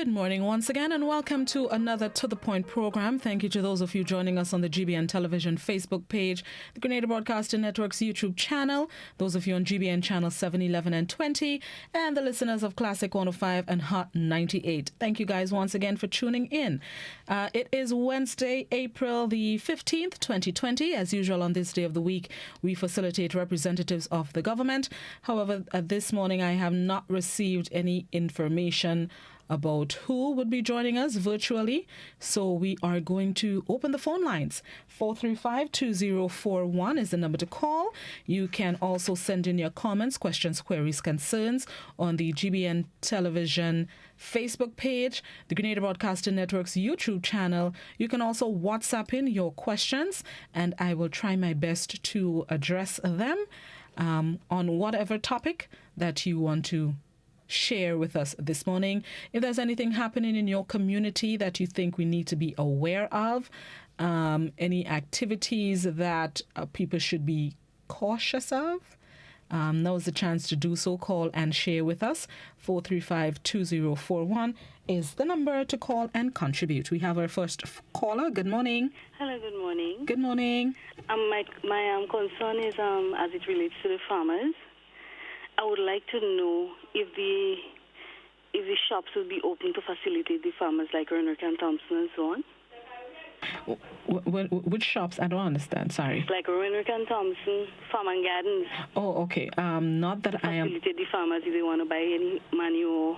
Good morning once again and welcome to another To The Point program. Thank you to those of you joining us on the GBN Television Facebook page, the Grenada Broadcasting Network's YouTube channel, those of you on GBN channel 7, 11 and 20, and the listeners of Classic 105 and Hot 98. Thank you guys once again for tuning in. It is Wednesday, April the 15th, 2020. As usual on this day of the week, we facilitate representatives of the government. However, this morning I have not received any information about who would be joining us virtually. So we are going to open the phone lines. 435-2041 is the number to call. You can also send in your comments, questions, queries, concerns on the GBN Television Facebook page, the Grenada Broadcasting Network's YouTube channel. You can also WhatsApp in your questions and I will try my best to address them on whatever topic that you want to share with us this morning. If there's anything happening in your community that you think we need to be aware of, any activities that people should be cautious of, now is the chance to do so. Call and share with us. 435-2041 is the number to call and contribute. We have our first caller. Good morning. Hello, good morning. Good morning. My concern is as it relates to the farmers. I would like to know if the shops will be open to facilitate the farmers like Renwick and Thompson and so on. Which shops? I don't understand. Sorry. Like Renwick and Thompson, Farm and Gardens. Oh, okay. Not that I am. Facilitate the farmers if they want to buy any money or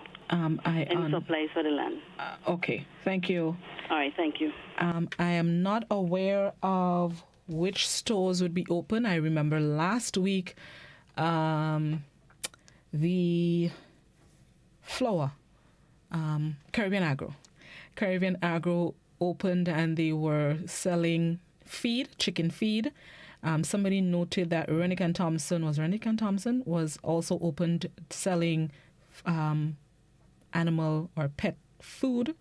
any supplies for the land. Okay. Thank you. All right. Thank you. I am not aware of which stores would be open. I remember last week. The flour, Caribbean Agro opened and they were selling chicken feed. Somebody noted that Renwick and Thompson was also opened selling animal or pet feed.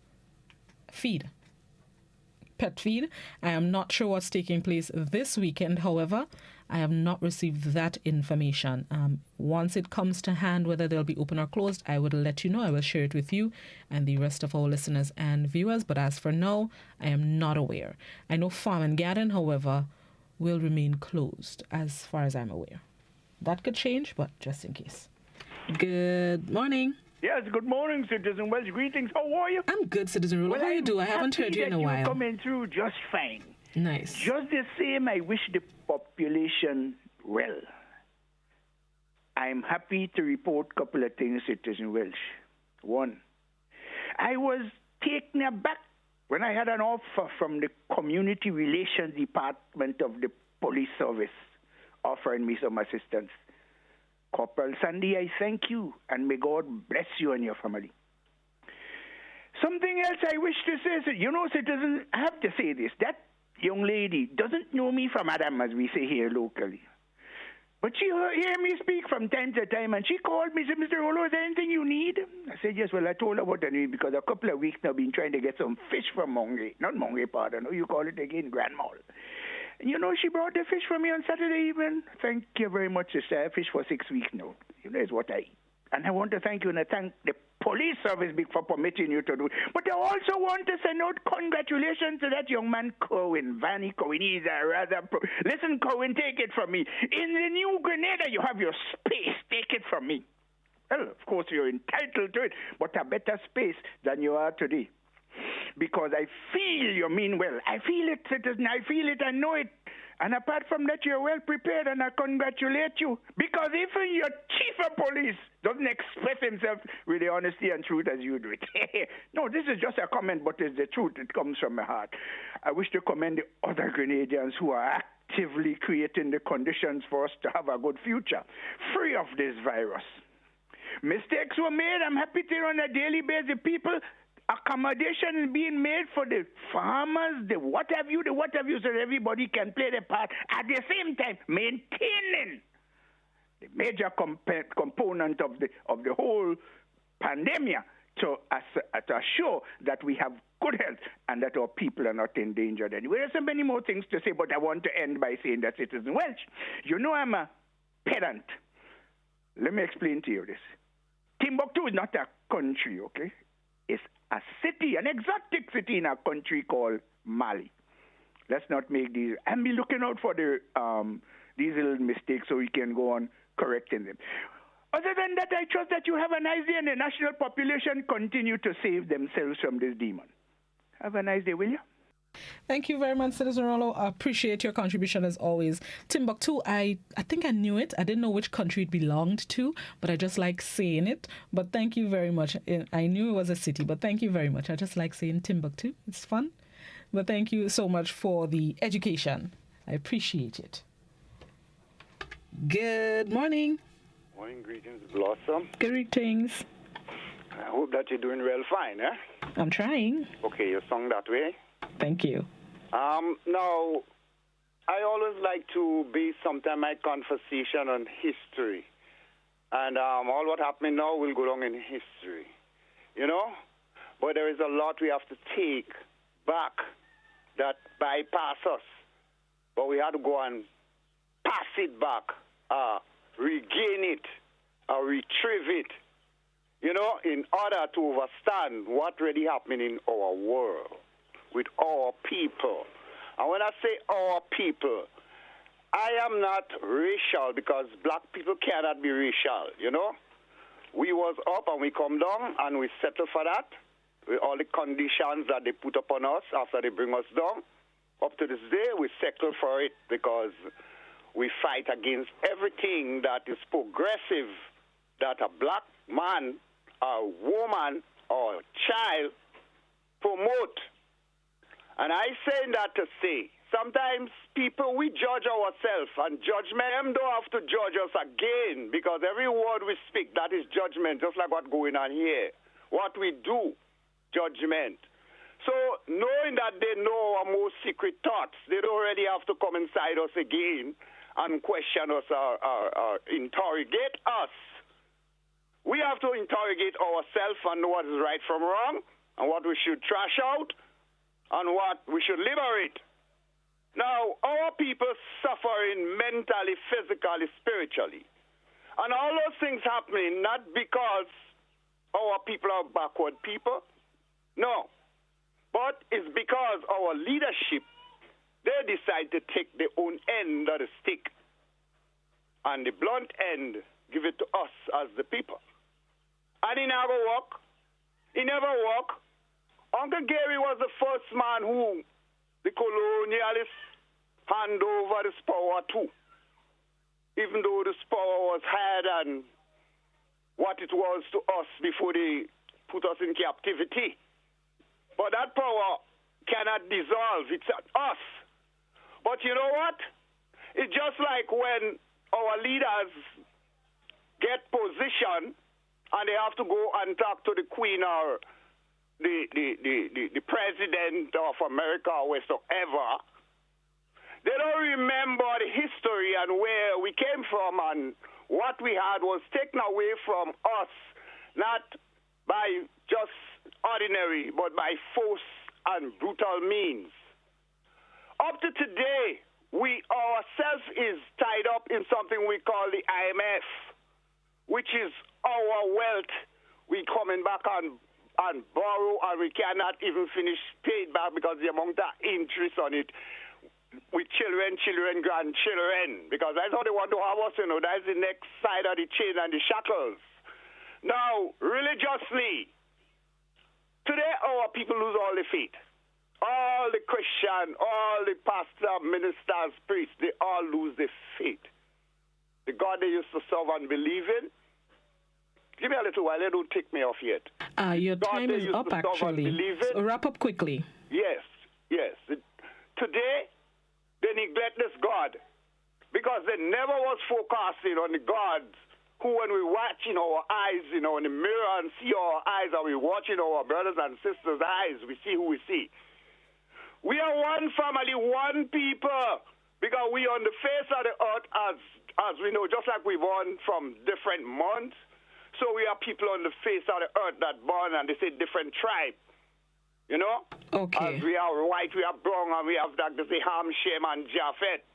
I am not sure what's taking place this weekend. However, I have not received that information. Once it comes to hand, whether they'll be open or closed, I will let you know. I will share it with you and the rest of our listeners and viewers. But as for now, I am not aware. I know Farm and Garden, however, will remain closed as far as I'm aware. That could change, but just in case. Good morning. Yes, good morning, Citizen Welsh. Greetings. How are you? I'm good, Citizen Ruler. How you do? I haven't heard you in a while. You're coming through just fine. Nice. Just the same, I wish the population well. I'm happy to report a couple of things, Citizen Welsh. One, I was taken aback when I had an offer from the Community Relations Department of the Police Service offering me some assistance. Corporal Sandy, I thank you, and may God bless you and your family. Something else I wish to say, citizens, I have to say this. That young lady doesn't know me from Adam, as we say here locally. But she hear me speak from time to time, and she called me and said, Mr. Rolo, is there anything you need? I said, yes. Well, I told her what I need because a couple of weeks now I've been trying to get some fish from Monge. Not Monge, pardon. How you call it again? Grand Mall. She brought the fish for me on Saturday evening. Thank you very much, sister. I have fish for 6 weeks now. It's what I eat. And I want to thank you and I thank the police service for permitting you to do it. But I also want to send out congratulations to that young man, Cohen. Vanny Cohen. He's a rather Listen, Cohen, take it from me. In the new Grenada, you have your space. Take it from me. Well, of course, you're entitled to it, but a better space than you are today. Because I feel you mean well. I feel it, citizen. I feel it. I know it. And apart from that, you're well prepared, and I congratulate you. Because even your chief of police doesn't express himself with the honesty and truth as you do it. No, this is just a comment, but it's the truth. It comes from my heart. I wish to commend the other Grenadians who are actively creating the conditions for us to have a good future, free of this virus. Mistakes were made. I'm happy to hear on a daily basis people. Accommodation is being made for the farmers, the what have you, so that everybody can play their part. At the same time, maintaining the major component of the whole pandemic to assure that we have good health and that our people are not endangered anyway. There's so many more things to say, but I want to end by saying that Citizen Welsh, I'm a pedant. Let me explain to you this. Timbuktu is not a country, okay? It's a city, an exotic city in a country called Mali. Let's not make these, and be looking out for these little mistakes so we can go on correcting them. Other than that, I trust that you have a nice day and the national population continue to save themselves from this demon. Have a nice day, will you? Thank you very much, Citizen Rollo. I appreciate your contribution as always. Timbuktu, I think I knew it. I didn't know which country it belonged to, but I just like saying it. But thank you very much. I knew it was a city, but thank you very much. I just like saying Timbuktu. It's fun. But thank you so much for the education. I appreciate it. Good morning. Morning, greetings, Blossom. Greetings. I hope that you're doing real fine, eh? I'm trying. Okay, you sung that way. Thank you. Now, I always like to base sometime my conversation on history. And all what happening now will go down in history, you know? But there is a lot we have to take back that bypass us. But we have to go and pass it back, regain it, retrieve it, you know, in order to understand what really happening in our world with our people. And when I say our people, I am not racial because black people cannot be racial, you know. We was up and we come down and we settle for that with all the conditions that they put upon us after they bring us down. Up to this day, we settle for it because we fight against everything that is progressive that a black man, a woman, or a child promote. And I say that to say, sometimes people, we judge ourselves, and judgment, them don't have to judge us again, because every word we speak, that is judgment, just like what's going on here. What we do, judgment. So knowing that they know our most secret thoughts, they don't already have to come inside us again and question us or interrogate us. We have to interrogate ourselves and know what is right from wrong, and what we should trash out, and what we should liberate. Now, our people suffering mentally, physically, spiritually. And all those things happening not because our people are backward people. No. But it's because our leadership, they decide to take their own end of the stick. And the blunt end, give it to us as the people. And he never work. He never work. Uncle Gary was the first man who the colonialists hand over this power to. Even though this power was higher than what it was to us before they put us in captivity. But that power cannot dissolve. It's at us. But you know what? It's just like when our leaders get position and they have to go and talk to the Queen or the president of America or whatsoever. They don't remember the history and where we came from, and what we had was taken away from us, not by just ordinary, but by force and brutal means. Up to today, we ourselves is tied up in something we call the IMF, which is our wealth. We coming back and borrow, and we cannot even finish paid back because the amount of interest on it with children, grandchildren, because that's how they want to have us, you know. That's the next side of the chain and the shackles. Now, religiously, today our people lose all the faith. All the Christian, all the pastor, ministers, priests, they all lose their faith. The God they used to serve and believe in, give me a little while, they don't take me off yet. Your time is up, actually. So wrap up quickly. Yes. Today, they neglect this God because they never was focusing on the gods who, when we watch in our eyes, you know, in the mirror and see our eyes, and we watching our brothers and sisters' eyes, we see who we see. We are one family, one people, because we on the face of the earth, as we know, just like we born from different months. So we are people on the face of the earth that born, and they say different tribe. You know? Okay. As we are white, we are brown, and we have that, they say Ham, Shem, and Japhet.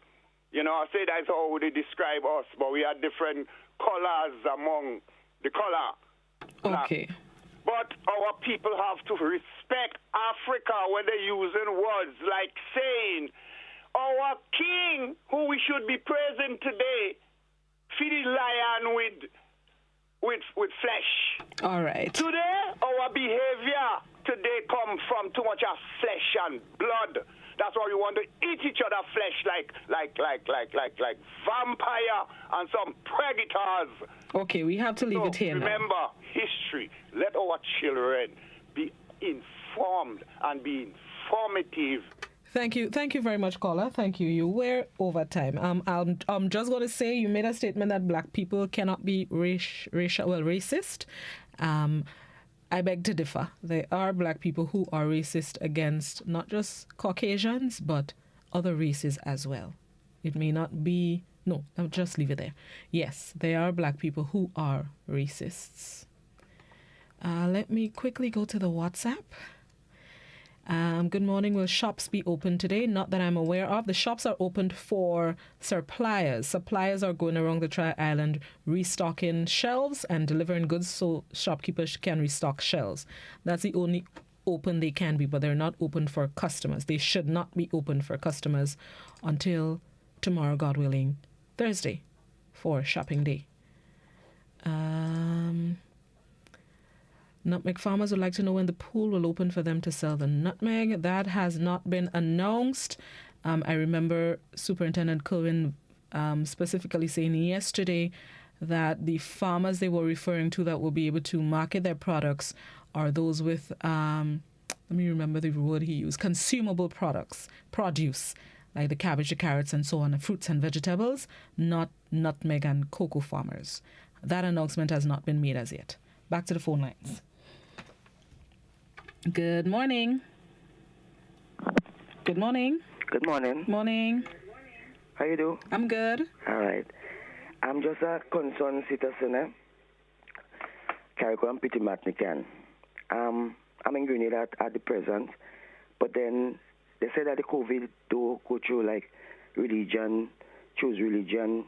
You know, I say that's how they describe us, but we are different colors among the color. Okay. But our people have to respect Africa when they're using words like saying, our king, who we should be praising today, feed the lion with flesh. All right. Today, our behavior today comes from too much of flesh and blood. That's why we want to eat each other flesh like vampire and some predators. Okay, we have to leave it here remember, now. history. Let our children be informed and be informative. Thank you very much, caller. Thank you. You were over time. I'm just going to say you made a statement that black people cannot be racist. I beg to differ. There are black people who are racist against not just Caucasians, but other races as well. It may not be... No, I'll just leave it there. Yes, there are black people who are racists. Let me quickly go to the WhatsApp. Good morning. Will shops be open today? Not that I'm aware of. The shops are opened for suppliers. Suppliers are going around the Tri-Island restocking shelves and delivering goods so shopkeepers can restock shelves. That's the only open they can be, but they're not open for customers. They should not be open for customers until tomorrow, God willing, Thursday, for shopping day. Nutmeg farmers would like to know when the pool will open for them to sell the nutmeg. That has not been announced. I remember Superintendent Kerwin specifically saying yesterday that the farmers they were referring to that will be able to market their products are those with, let me remember the word he used, consumable produce, like the cabbage, the carrots, and so on, and fruits and vegetables, not nutmeg and cocoa farmers. That announcement has not been made as yet. Back to the phone lines. Good morning. Good morning. Good morning. Morning. How you do? I'm good. All right. I'm just a concerned citizen, Carrico and Petit Martinican. I'm in Grenada at the present, but then they say that the COVID do go through like religion, choose religion,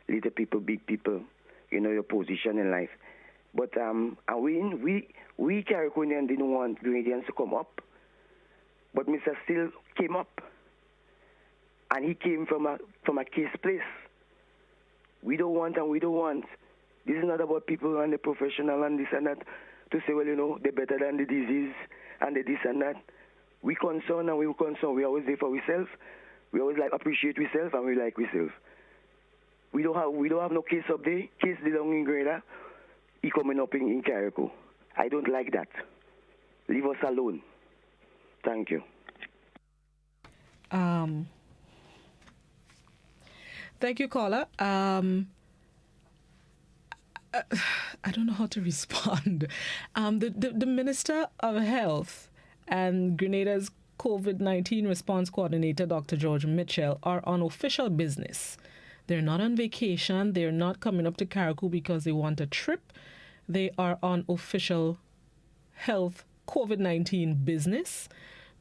little people, big people, your position in life. But we Cariconian didn't want Grenadians to come up, but Mr. Steele came up, and he came from a case place. We don't want. This is not about people and the professional and this and that to say, well, they're better than the disease and the this and that. We concern and we concern. We always there for ourselves. We always appreciate ourselves and we like ourselves. We don't have no case up there. Case belong in Grenada. He coming up in Carrico. I don't like that. Leave us alone. Thank you. Thank you, caller. I don't know how to respond. The Minister of Health and Grenada's COVID-19 response coordinator, Dr. George Mitchell, are on official business. They're not on vacation. They're not coming up to Carrico because they want a trip. They are on official health COVID-19 business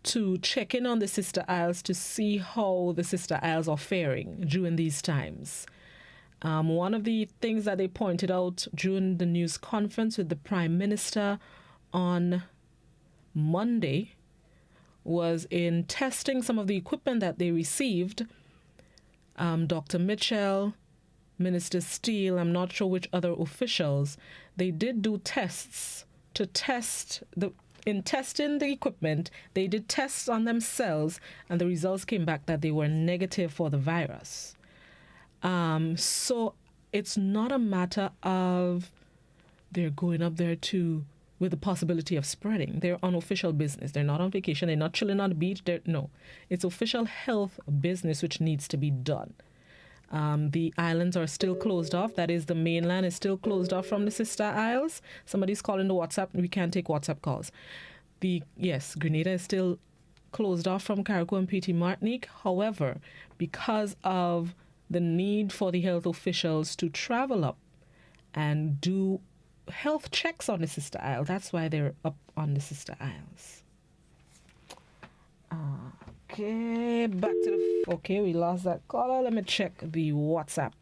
to check in on the Sister Isles to see how the Sister Isles are faring during these times. One of the things that they pointed out during the news conference with the Prime Minister on Monday was in testing some of the equipment that they received. Dr. Mitchell, Minister Steele, I'm not sure which other officials, they did do tests to test in testing the equipment, they did tests on themselves, and the results came back that they were negative for the virus. So it's not a matter of they're going up there with the possibility of spreading. They're on official business. They're not on vacation. They're not chilling on the beach. No, it's official health business which needs to be done. The islands are still closed off. That is, the mainland is still closed off from the Sister Isles. Somebody's calling the WhatsApp. We can't take WhatsApp calls. Grenada is still closed off from Carrico and Petit Martinique. However, because of the need for the health officials to travel up and do health checks on the Sister Isle, that's why they're up on the Sister Isles. Okay, we lost that caller. Let me check the WhatsApp.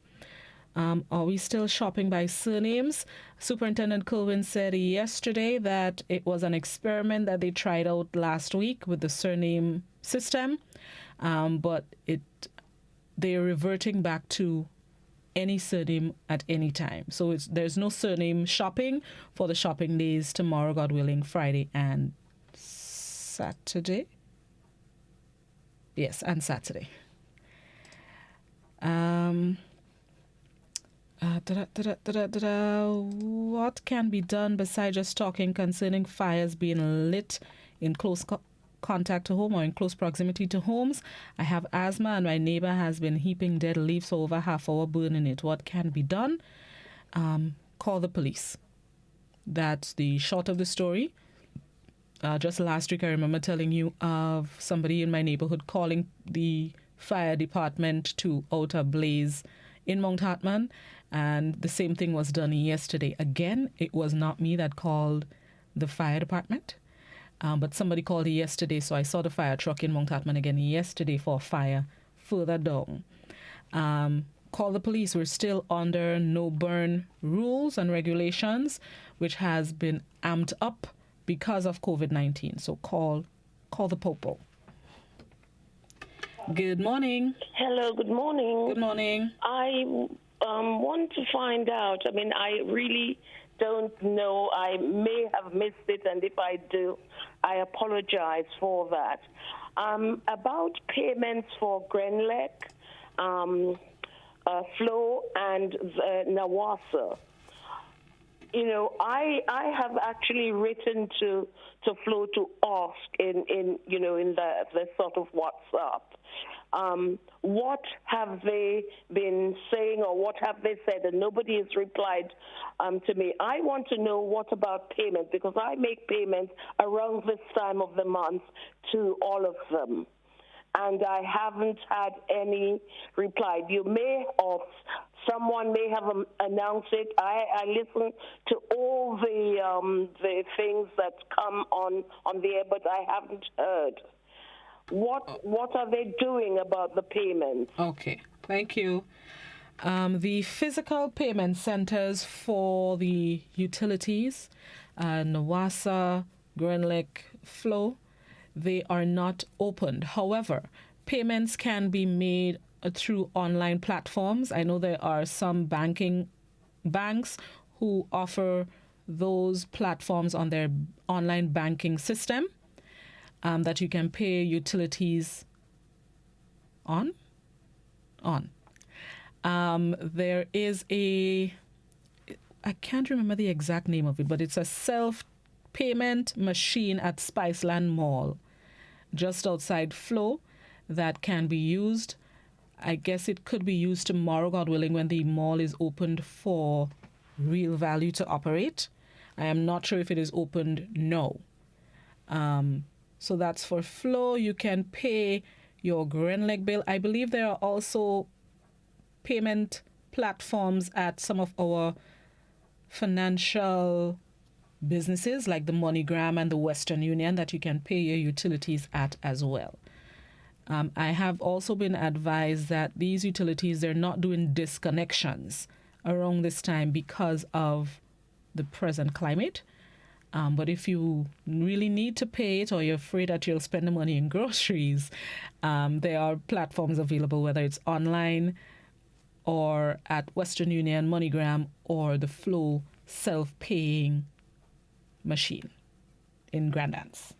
Are we still shopping by surnames? Superintendent Colwyn said yesterday that it was an experiment that they tried out last week with the surname system, but they're reverting back to any surname at any time. So there's no surname shopping for the shopping days tomorrow, God willing, Friday and Saturday. Yes, and Saturday. What can be done besides just talking concerning fires being lit in close contact to home or in close proximity to homes? I have asthma and my neighbor has been heaping dead leaves for over half hour burning it. What can be done? Call the police. That's the short of the story. Just last week, I remember telling you of somebody in my neighborhood calling the fire department to out a blaze in Mount Hartman, and the same thing was done yesterday. Again, it was not me that called the fire department, but somebody called yesterday, so I saw the fire truck in Mount Hartman again yesterday for a fire further down. Call the police. We're still under no burn rules and regulations, which has been amped up because of COVID-19. So call the popo. Good morning. Hello, good morning. Good morning. I want to find out. I mean, I really don't know. I may have missed it, and if I do, I apologize for that. About payments for Grenlec, Flo, and Nawasa. You know, I have actually written to Flo to ask in the sort of WhatsApp. What have they been saying, or what have they said? And nobody has replied to me. I want to know what about payment, because I make payments around this time of the month to all of them, and I haven't had any reply. You may, or someone may have announced it. I listen to all the things that come on the air, but I haven't heard. What are they doing about the payments? Okay, thank you. The physical payment centers for the utilities, Nawasa, Grenlec, Flo, they are not opened. However, payments can be made through online platforms. I know there are some banks who offer those platforms on their online banking system that you can pay utilities on. There is I can't remember the exact name of it, but it's a self-payment machine at Spiceland Mall, just outside Flo, that can be used. I guess it could be used tomorrow, God willing, when the mall is opened for Real Value to operate. I am not sure if it is opened now. So that's for Flo. You can pay your Grenlec bill. I believe there are also payment platforms at some of our financial businesses like the MoneyGram and the Western Union that you can pay your utilities at as well. I have also been advised that these utilities, they're not doing disconnections around this time because of the present climate. But if you really need to pay it, or you're afraid that you'll spend the money in groceries, there are platforms available, whether it's online or at Western Union, MoneyGram, or the Flo self-paying machine in Grandance.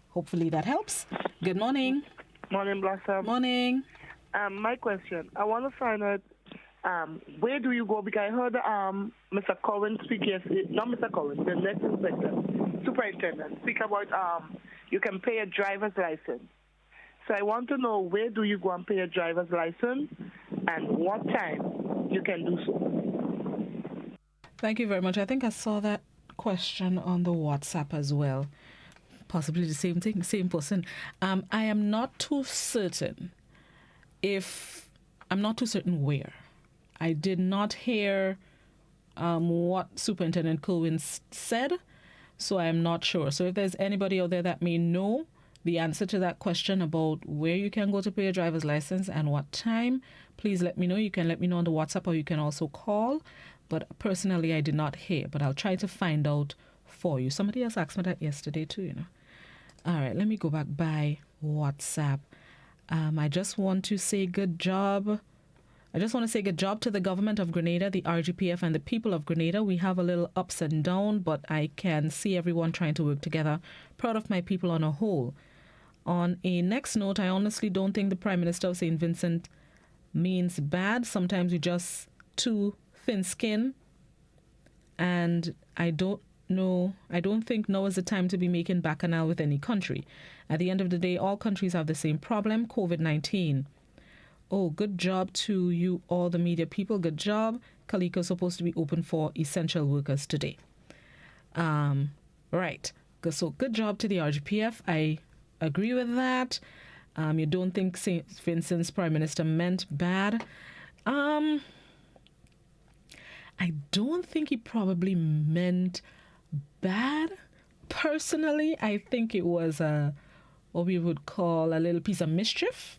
Hopefully that helps. Good morning. Morning, Blossom. Morning. My question, I want to find out where do you go? Because I heard Mr. Cohen speak yesterday, not Mr. Cohen, the next inspector, superintendent, speak about you can pay a driver's license. So I want to know, where do you go and pay a driver's license, and what time you can do so? Thank you very much. I think I saw that question on the WhatsApp as well. Possibly the same thing, same person. I am not too certain where. I did not hear what Superintendent Colwyn said, so I am not sure. So if there's anybody out there that may know the answer to that question about where you can go to pay a driver's license and what time, please let me know. You can let me know on the WhatsApp or you can also call. But personally, I did not hear. But I'll try to find out for you. Somebody else asked me that yesterday too, All right, let me go back by WhatsApp. I just want to say good job. I just want to say good job to the government of Grenada, the RGPF, and the people of Grenada. We have a little ups and downs, but I can see everyone trying to work together. Proud of my people on a whole. On a next note, I honestly don't think the Prime Minister of St. Vincent means bad. Sometimes you just too thin skin. And I don't think now is the time to be making bacchanal with any country. At the end of the day, all countries have the same problem, COVID-19. Oh, good job to you, all the media people. Good job. Calico is supposed to be open for essential workers today. Right. So good job to the RGPF. I agree with that. You don't think St. Vincent's Prime Minister meant bad? I don't think he probably meant bad. Personally, I think it was what we would call a little piece of mischief.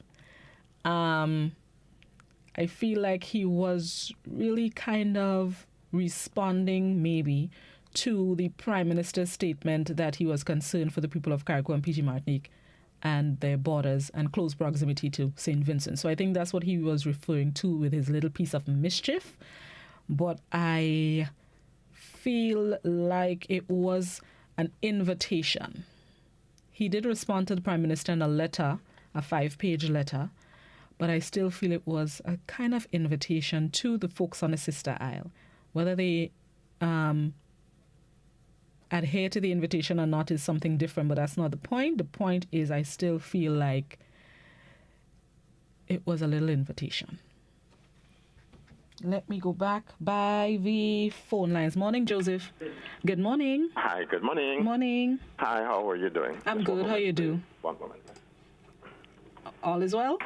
I feel like he was really kind of responding maybe to the Prime Minister's statement that he was concerned for the people of Carriacou and PG Martinique and their borders and close proximity to St. Vincent. So I think that's what he was referring to with his little piece of mischief. But I feel like it was an invitation. He did respond to the Prime Minister in a letter, a 5-page letter, but I still feel it was a kind of invitation to the folks on the Sister Isle. Whether they adhere to the invitation or not is something different, but that's not the point. The point is I still feel like it was a little invitation. Let me go back by the phone lines. Morning, Joseph. Good morning. Hi, good morning. Morning. Hi, how are you doing? I'm good. How you do? 1 moment. All is well?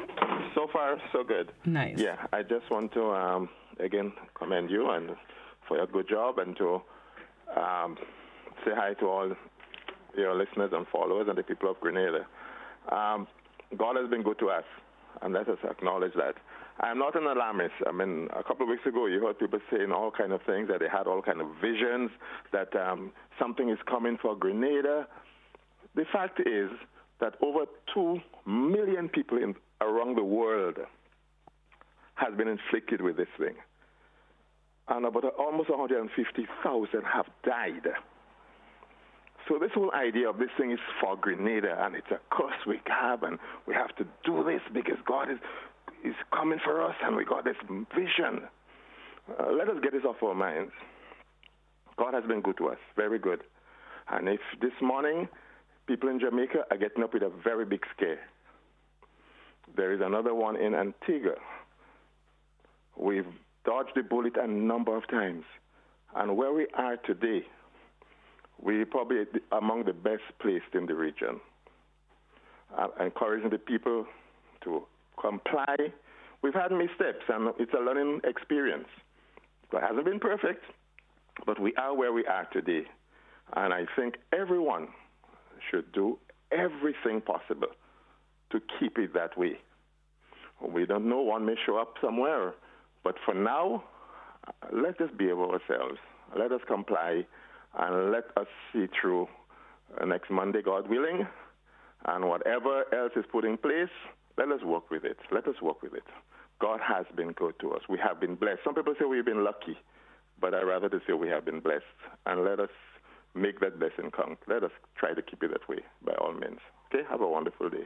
So far, so good. Nice. Yeah, I just want to, again, commend you and for your good job and to say hi to all your listeners and followers and the people of Grenada. God has been good to us, and let us acknowledge that. I'm not an alarmist. I mean, a couple of weeks ago, you heard people saying all kind of things, that they had all kind of visions, that something is coming for Grenada. The fact is that over 2 million people around the world has been inflicted with this thing. And about almost 150,000 have died. So this whole idea of this thing is for Grenada, and it's a curse we have, and we have to do this because God is coming for us, and we got this vision. Let us get this off our minds. God has been good to us, very good. And if this morning people in Jamaica are getting up with a very big scare, there is another one in Antigua. We've dodged the bullet a number of times. And where we are today, we're probably among the best placed in the region. Encouraging the people to comply. We've had missteps, and it's a learning experience. It hasn't been perfect, but we are where we are today. And I think everyone should do everything possible to keep it that way. We don't know, one may show up somewhere, but for now, let us behave ourselves. Let us comply, and let us see through next Monday, God willing, and whatever else is put in place, let us work with it. Let us work with it. God has been good to us. We have been blessed. Some people say we've been lucky, but I'd rather to say we have been blessed, and let us make that blessing count. Let us try to keep it that way, by all means. Okay, have a wonderful day.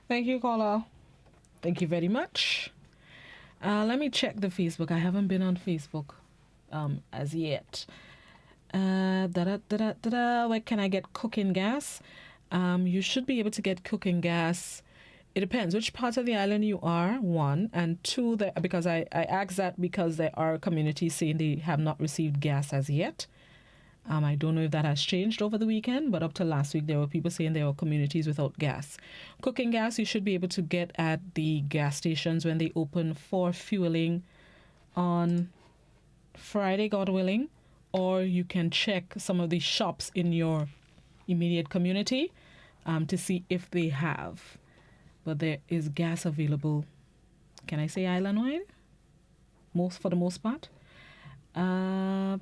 Thank you, caller. Thank you very much. Let me check the Facebook. I haven't been on Facebook as yet. Where can I get cooking gas? You should be able to get cooking gas. It depends which part of the island you are, one. And two, because I asked that because there are communities saying they have not received gas as yet. I don't know if that has changed over the weekend, but up to last week, there were people saying there were communities without gas. Cooking gas, you should be able to get at the gas stations when they open for fueling on Friday, God willing, or you can check some of the shops in your immediate community to see if they have. But there is gas available can I say island-wide? For the most part. How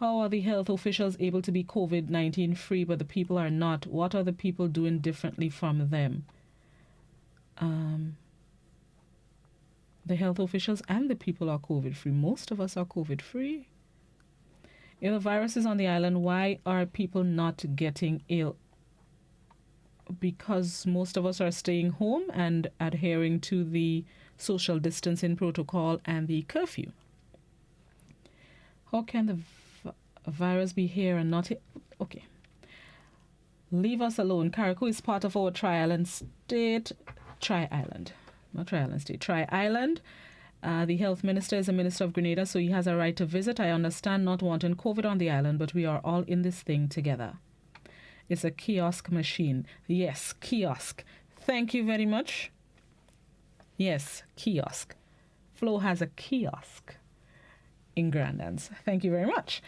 are the health officials able to be COVID-19 free, but the people are not? What are the people doing differently from them? The health officials and the people are COVID free. Most of us are COVID free. If the virus is on the island, why are people not getting ill? Because most of us are staying home and adhering to the social distancing protocol and the curfew. How can the virus be here and not here? Okay. Leave us alone. Carriacou is part of our Tri-Island state. Tri-Island. Not Tri-Island state. Tri-Island. The health minister is a minister of Grenada, so he has a right to visit. I understand not wanting COVID on the island, but we are all in this thing together. It's a kiosk machine. Yes, kiosk. Thank you very much. Yes, kiosk. Flo has a kiosk in Grandlands. Thank you very much.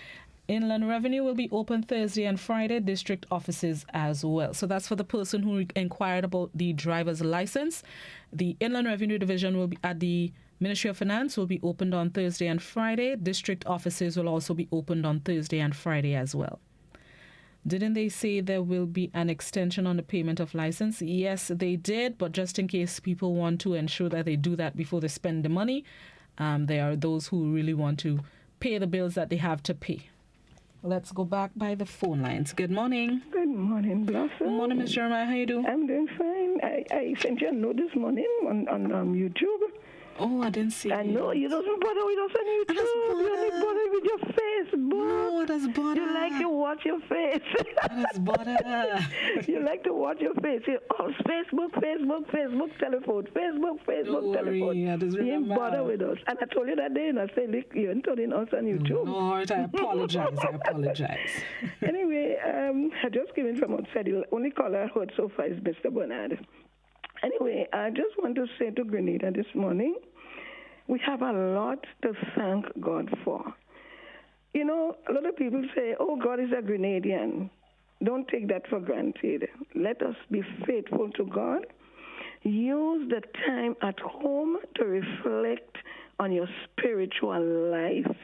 Inland Revenue will be open Thursday and Friday, district offices as well. So that's for the person who inquired about the driver's license. The Inland Revenue Division will be at the Ministry of Finance will be opened on Thursday and Friday. District offices will also be opened on Thursday and Friday as well. Didn't they say there will be an extension on the payment of license? Yes, they did, but just in case people want to ensure that they do that before they spend the money, there are those who really want to pay the bills that they have to pay. Let's go back by the phone lines. Good morning. Good morning, Blossom. Good morning, Ms. Jeremiah. How you doing? I'm doing fine. I sent you a note this morning on YouTube. Oh, I didn't see it. I know you doesn't bother with us on YouTube. You only bother with your Facebook. No, that's bother. You like to watch your face. That's bother. You like to watch your face. Facebook, telephone. Facebook, telephone. I just you ain't bother with us. And I told you that day, and I said, look, you ain't telling us on YouTube. No, I apologize. Anyway, I just came in from outside. The only caller I heard so far is Mr. Bernard. Anyway, I just want to say to Grenada this morning, we have a lot to thank God for. You know, a lot of people say, oh, God is a Grenadian. Don't take that for granted. Let us be faithful to God. Use the time at home to reflect on your spiritual life.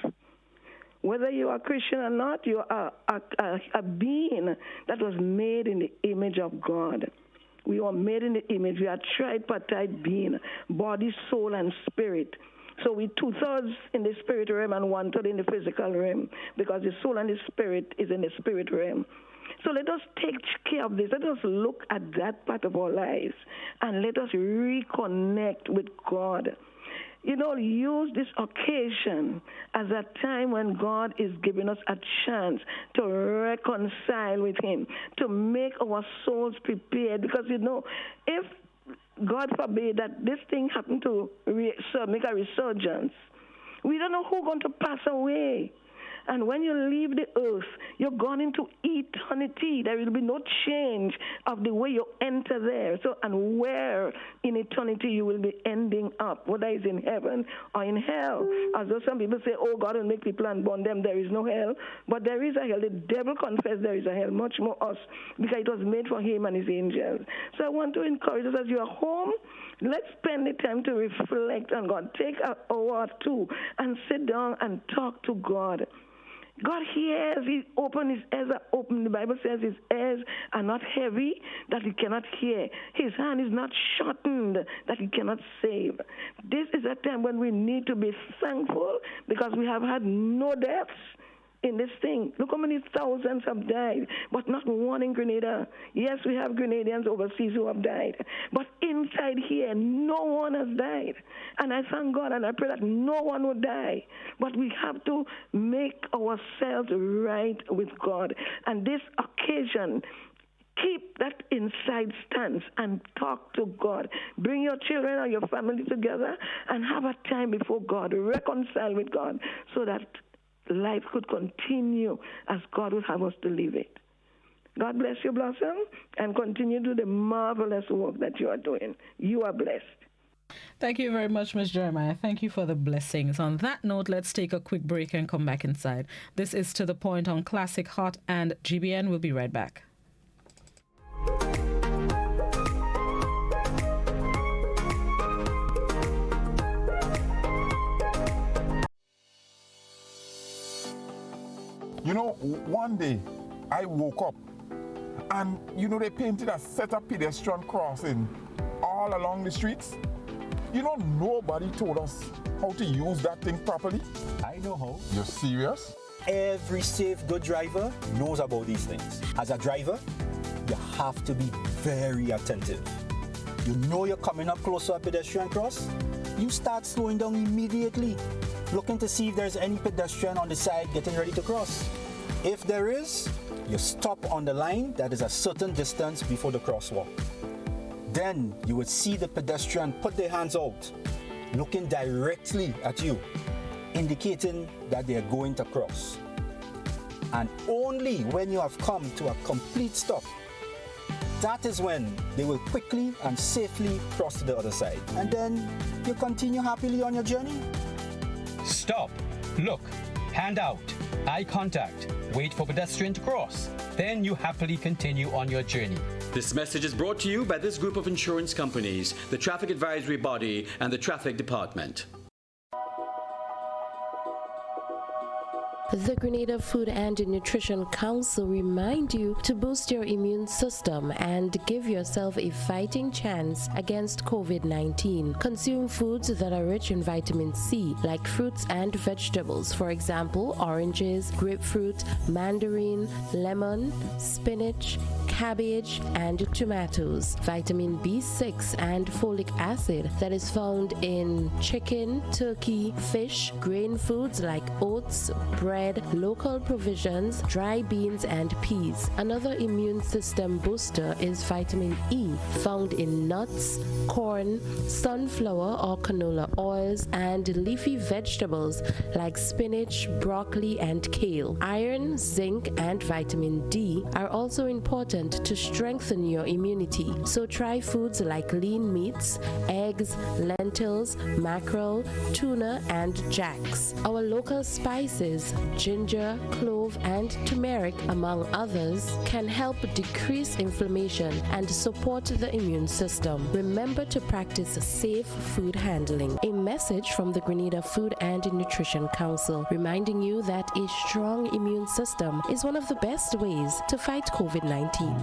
Whether you are Christian or not, you are a being that was made in the image of God. We are made in the image. We are tripartite being, body, soul, and spirit. So we 2/3 in the spirit realm and 1/3 in the physical realm, because the soul and the spirit is in the spirit realm. So let us take care of this. Let us look at that part of our lives, and let us reconnect with God. You know, use this occasion as a time when God is giving us a chance to reconcile with Him, to make our souls prepared. Because, you know, if God forbid that this thing happened to make a resurgence, we don't know who's going to pass away. And when you leave the earth, you're gone into eternity. There will be no change of the way you enter there. So, and where in eternity you will be ending up, whether it's in heaven or in hell. Although some people say, oh, God will make people and burn them, there is no hell. But there is a hell. The devil confessed there is a hell, much more us, because it was made for him and his angels. So I want to encourage us, as you are home, let's spend the time to reflect on God. Take an hour or two and sit down and talk to God. God hears. He opened his ears are open. The Bible says his ears are not heavy that he cannot hear. His hand is not shortened that he cannot save. This is a time when we need to be thankful, because we have had no deaths in this thing. Look how many thousands have died, but not one in Grenada. Yes, we have Grenadians overseas who have died, but inside here, no one has died. And I thank God, and I pray that no one will die. But we have to make ourselves right with God. And this occasion, keep that inside stance and talk to God. Bring your children or your family together and have a time before God. Reconcile with God so that life could continue as God would have us to live it. God bless you, Blossom, and continue to do the marvelous work that you are doing. You are blessed. Thank you very much, Ms. Jeremiah. Thank you for the blessings. On that note, let's take a quick break and come back inside. This is To The Point on Classic Hot and GBN. We'll be right back. You know, one day I woke up and, you know, they painted a set of pedestrian crossing all along the streets. You know, nobody told us how to use that thing properly. I know how. You're serious? Every safe, good driver knows about these things. As a driver, you have to be very attentive. You know you're coming up close to a pedestrian cross, you start slowing down immediately, looking to see if there's any pedestrian on the side getting ready to cross. If there is, you stop on the line that is a certain distance before the crosswalk. Then you would see the pedestrian put their hands out, looking directly at you, indicating that they are going to cross. And only when you have come to a complete stop, that is when they will quickly and safely cross to the other side. And then you continue happily on your journey. Stop, look, hand out, eye contact, wait for pedestrian to cross. Then you happily continue on your journey. This message is brought to you by this group of insurance companies, the Traffic Advisory Body, and the Traffic Department. The Grenada Food and Nutrition Council remind you to boost your immune system and give yourself a fighting chance against COVID-19. Consume foods that are rich in vitamin C, like fruits and vegetables. For example, oranges, grapefruit, mandarin, lemon, spinach, cabbage, and tomatoes. Vitamin B6 and folic acid that is found in chicken, turkey, fish, grain foods like oats, bread, local provisions, dry beans, and peas. Another immune system booster is vitamin E, found in nuts, corn, sunflower or canola oils, and leafy vegetables like spinach, broccoli, and kale. Iron, zinc, and vitamin D are also important to strengthen your immunity. So try foods like lean meats, eggs, lentils, mackerel, tuna, and jacks. Our local spices, ginger, clove, and turmeric, among others, can help decrease inflammation and support the immune system. Remember to practice safe food handling. A message from the Grenada Food and Nutrition Council, reminding you that a strong immune system is one of the best ways to fight COVID-19.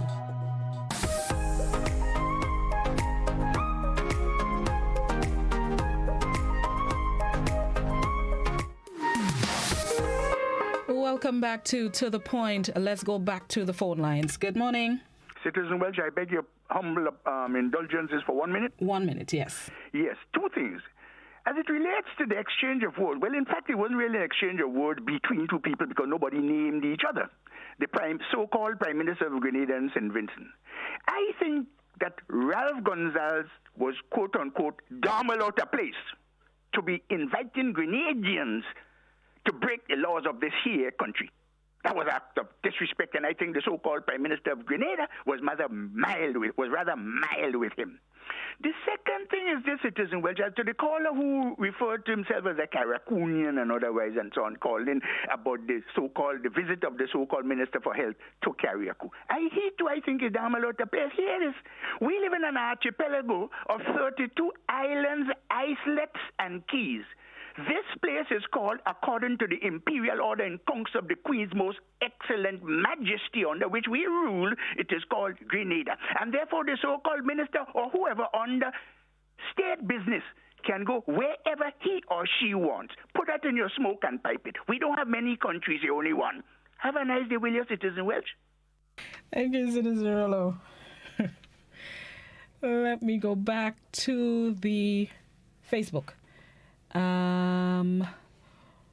Welcome back to The Point. Let's go back to the phone lines. Good morning. Citizen Welsh, I beg your humble indulgences for 1 minute. 1 minute, yes. Yes, two things. As it relates to the exchange of words, well, in fact, it wasn't really an exchange of words between two people because nobody named each other. The so-called Prime Minister of Grenada and St. Vincent. I think that Ralph Gonsalves was, quote-unquote, dumb out of place to be inviting Grenadians to break the laws of this here country. That was an act of disrespect, and I think the so-called Prime Minister of Grenada was rather mild with him. The second thing is this, Citizen Welsh, as to the caller who referred to himself as a Caracunian and otherwise and so on, called in about the visit of the so-called Minister for Health to Carriacou. I think is damn a lot of place. Here it is. We live in an archipelago of 32 islands, islets, and keys. This place is called, according to the imperial order and conch of the Queen's most excellent majesty under which we rule, it is called Grenada. And therefore the so-called minister or whoever under state business can go wherever he or she wants. Put that in your smoke and pipe it. We don't have many countries, the only one. Have a nice day, will you, Citizen Welsh? Thank you, Citizen Rollo. Let me go back to the Facebook.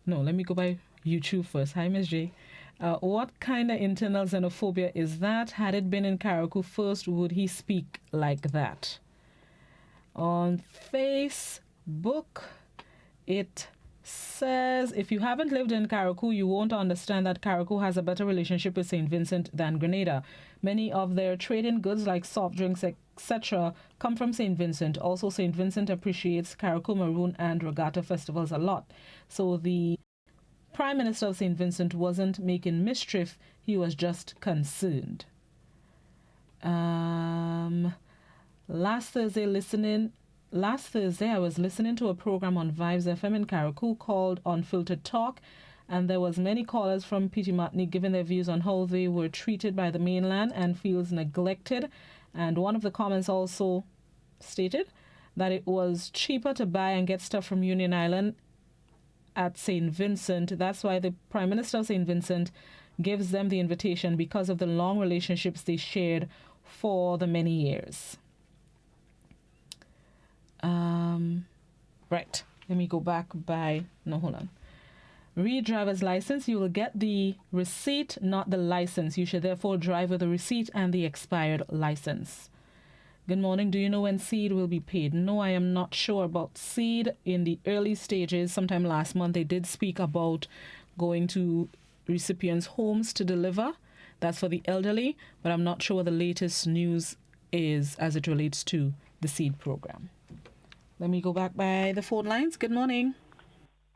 No, let me go by YouTube first. Hi, Ms. J. What kind of internal xenophobia is that? Had it been in Carriacou first, would he speak like that? On Facebook, it says, if you haven't lived in Carriacou, you won't understand that Carriacou has a better relationship with St. Vincent than Grenada. Many of their trade-in goods like soft drinks, etc., come from St. Vincent. Also, St. Vincent appreciates Carriacou Maroon and Regatta festivals a lot. So the Prime Minister of St. Vincent wasn't making mischief, he was just concerned. Last Thursday, I was listening to a program on Vibes FM in Carriacou called Unfiltered Talk, And there was many callers from Pitimatni giving their views on how they were treated by the mainland and feels neglected. And one of the comments also stated that it was cheaper to buy and get stuff from Union Island at St. Vincent. That's why the Prime Minister of St. Vincent gives them the invitation, because of the long relationships they shared for the many years. Right. Let me go back hold on. Read driver's license. You will get the receipt, not the license. You should therefore drive with the receipt and the expired license. Good morning. Do you know when seed will be paid? No, I am not sure about seed. In the early stages, sometime last month, they did speak about going to recipients' homes to deliver. That's for the elderly, but I'm not sure what the latest news is as it relates to the seed program. Let me go back by the phone lines. Good morning.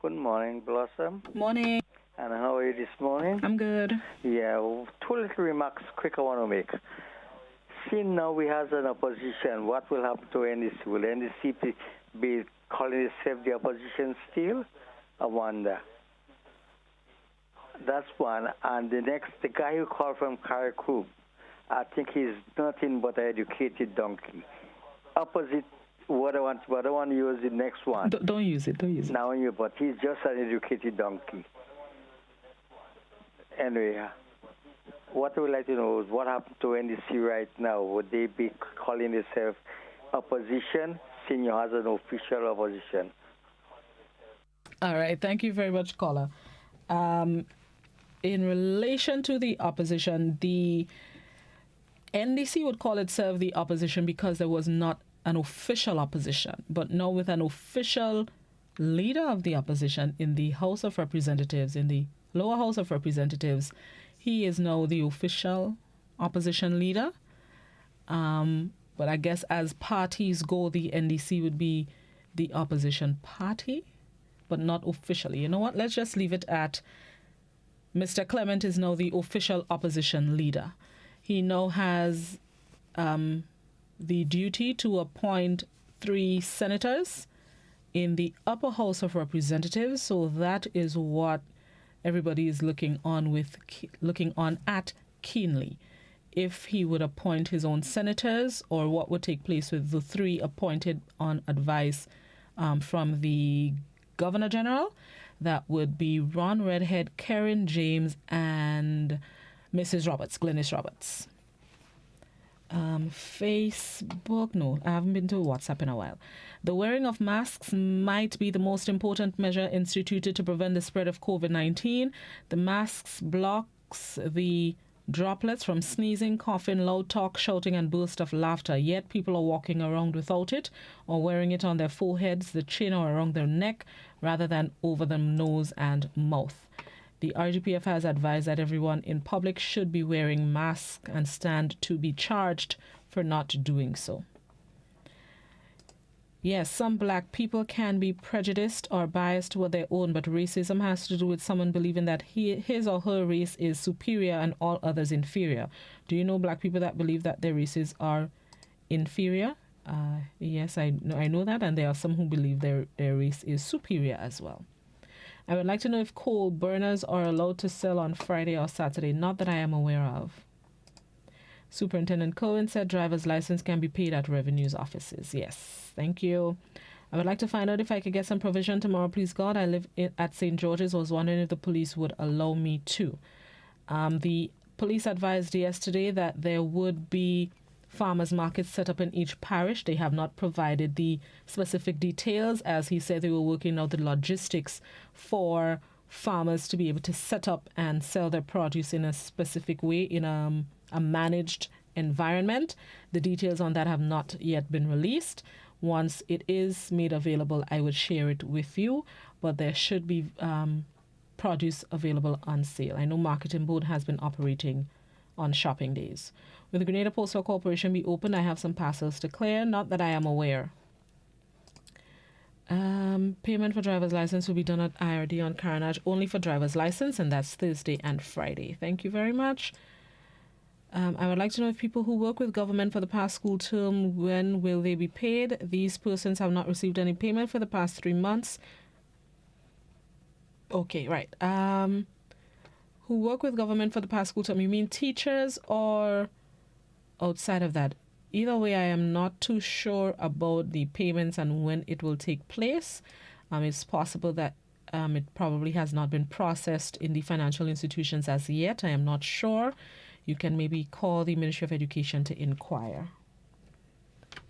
Good morning, Blossom. Morning. And how are you this morning? I'm good. Yeah, two little remarks quick I want to make. Seeing now we have an opposition, what will happen to NDC? Will NDC be calling itself the opposition still? I wonder. That's one. And the next, the guy who called from Karakou, I think he's nothing but an educated donkey. Opposite what I want to use the next one. Don't use it. Now, but he's just an educated donkey. Anyway, what I would like to know is what happened to NDC right now. Would they be calling themselves opposition, senior as an official opposition? All right. Thank you very much, caller. In relation to the opposition, the NDC would call itself the opposition because there was not an official opposition. But now with an official leader of the opposition in the House of Representatives, in the lower House of Representatives, he is now the official opposition leader. But I guess as parties go, the NDC would be the opposition party, but not officially. You know what? Let's just leave it at Mr. Clement is now the official opposition leader. He now has the duty to appoint 3 senators in the upper House of Representatives. So that is what everybody is looking on at keenly. If he would appoint his own senators, or what would take place with the 3 appointed on advice from the Governor General. That would be Ron Redhead, Karen James, and Mrs. Roberts, Glenys Roberts. Facebook, no, I haven't been to WhatsApp in a while. The wearing of masks might be the most important measure instituted to prevent the spread of COVID-19. The masks blocks the droplets from sneezing, coughing, loud talk, shouting, and bursts of laughter. Yet people are walking around without it, or wearing it on their foreheads, the chin, or around their neck, rather than over the nose and mouth. The RGPF has advised that everyone in public should be wearing masks and stand to be charged for not doing so. Yes, some black people can be prejudiced or biased toward their own, but racism has to do with someone believing that his or her race is superior and all others inferior. Do you know black people that believe that their races are inferior? Yes, I know that, and there are some who believe their race is superior as well. I would like to know if coal burners are allowed to sell on Friday or Saturday. Not that I am aware of. Superintendent Cohen said driver's license can be paid at revenues offices. Yes, thank you. I would like to find out if I could get some provision tomorrow, please God. I live at St. George's. I was wondering if the police would allow me to. The police advised yesterday that there would be farmers markets set up in each parish. They have not provided the specific details, as he said they were working out the logistics for farmers to be able to set up and sell their produce in a specific way in a managed environment. The details on that have not yet been released. Once it is made available, I would share it with you, but there should be produce available on sale. I know Marketing Board has been operating on shopping days. Will the Grenada Postal Corporation be open? I have some parcels to clear, not that I am aware. Payment for driver's license will be done at IRD on Carnage only for driver's license, and that's Thursday and Friday. Thank you very much. I would like to know if people who work with government for the past school term, when will they be paid? These persons have not received any payment for the past 3 months. Okay, right. Who work with government for the past school term? You mean teachers or outside of that? Either way, I am not too sure about the payments and when it will take place. It's possible that it probably has not been processed in the financial institutions as yet. I am not sure. You can maybe call the Ministry of Education to inquire.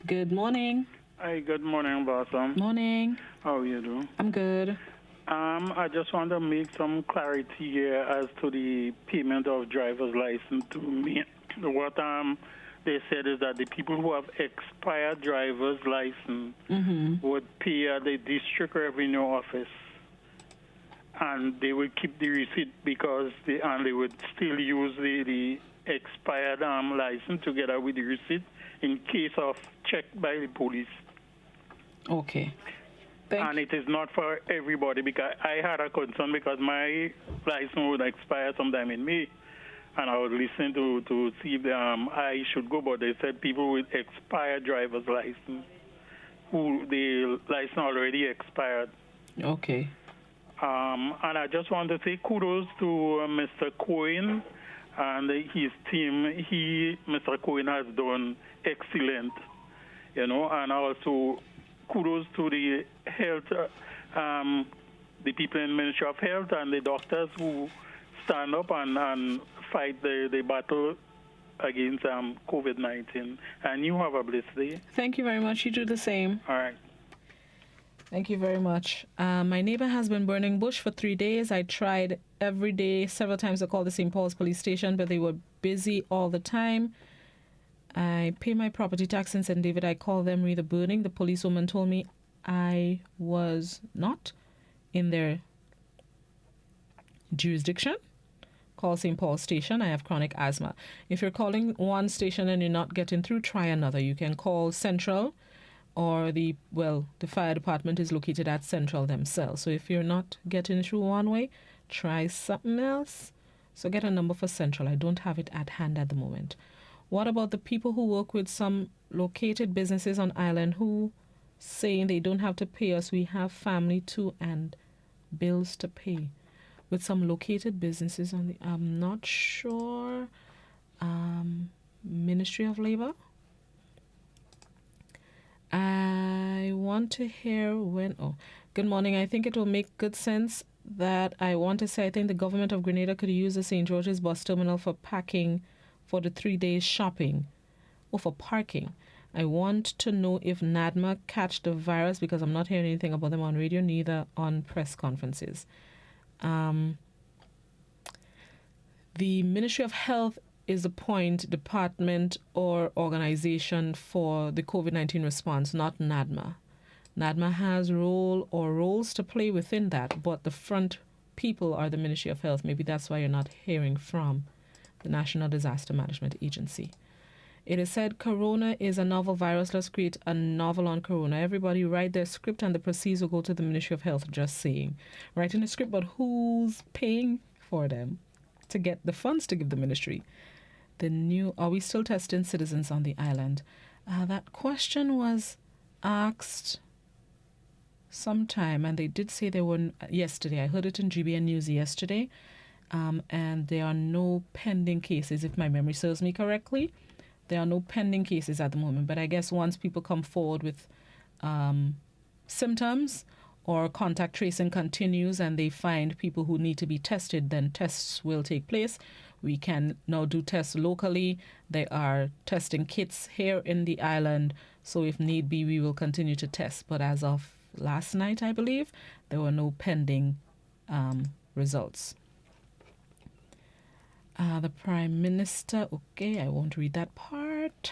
Good morning. Hi, good morning, Blossom. Morning. How are you doing? I'm good. I just want to make some clarity here as to the payment of driver's license to me. What they said is that the people who have expired driver's license would pay at the district revenue office, and they would keep the receipt because they would still use the expired license together with the receipt in case of check by the police. Okay. And it is not for everybody, because I had a concern because my license would expire sometime in May, and I was listening to see if I should go, but they said people with expired driver's license, who the license already expired. Okay. And I just want to say kudos to Mr. Cohen and his team. Mr. Cohen has done excellent, and also kudos to the health, the people in the Ministry of Health and the doctors who stand up and fight the battle against COVID-19. And you have a blessed day. Thank you very much. You do the same. All right. Thank you very much. My neighbor has been burning bush for 3 days. I tried every day, several times to call the St. Paul's police station, but they were busy all the time. I pay my property tax in St. David. I called them re the burning. The policewoman told me I was not in their jurisdiction. Call St. Paul's station. I have chronic asthma. If you're calling one station and you're not getting through, try another. You can call Central, or the fire department is located at Central themselves. So if you're not getting through one way, try something else. So get a number for Central. I don't have it at hand at the moment. What about the people who work with some located businesses on island who saying they don't have to pay us? We have family too and bills to pay. With some located businesses on the, I'm not sure, Ministry of Labor. I want to hear good morning. I think it will make good sense that I want to say I think the government of Grenada could use the St. George's bus terminal for parking for the 3 days shopping or for parking. I want to know if NADMA catch the virus because I'm not hearing anything about them on radio, neither on press conferences. The Ministry of Health is the point department or organization for the COVID-19 response, not NADMA. NADMA has roles to play within that, but the front people are the Ministry of Health. Maybe that's why you're not hearing from the National Disaster Management Agency. It is said corona is a novel virus. Let's create a novel on corona. Everybody write their script and the proceeds will go to the Ministry of Health. Just saying. Writing a script, but who's paying for them to get the funds to give the ministry? Are we still testing citizens on the island? That question was asked sometime, and they did say they were yesterday. I heard it in GBN News yesterday, and there are no pending cases, if my memory serves me correctly. There are no pending cases at the moment, but I guess once people come forward with symptoms or contact tracing continues and they find people who need to be tested, then tests will take place. We can now do tests locally. There are testing kits here in the island, so if need be, we will continue to test. But as of last night, I believe, there were no pending results. The Prime Minister, okay, I won't read that part.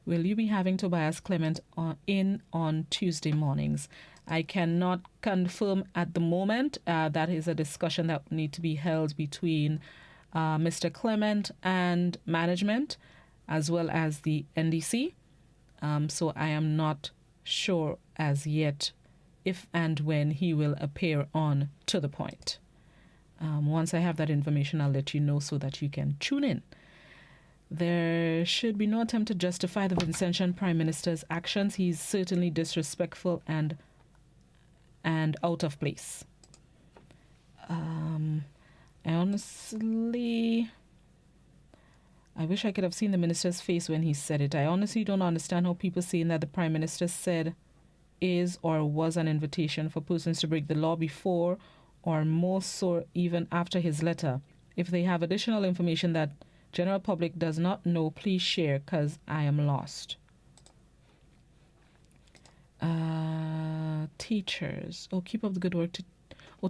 Will you be having Tobias Clement on Tuesday mornings? I cannot confirm at the moment. That is a discussion that need to be held between Mr. Clement and management, as well as the NDC. So I am not sure as yet if and when he will appear on To The Point. Once I have that information, I'll let you know so that you can tune in. There should be no attempt to justify the Vincentian Prime Minister's actions. He's certainly disrespectful and out of place. I honestly, I wish I could have seen the minister's face when he said it. I honestly don't understand how people saying that the Prime Minister said is or was an invitation for persons to break the law before or more so even after his letter. If they have additional information that general public does not know, please share, because I am lost. Teachers. Oh, keep up the good work.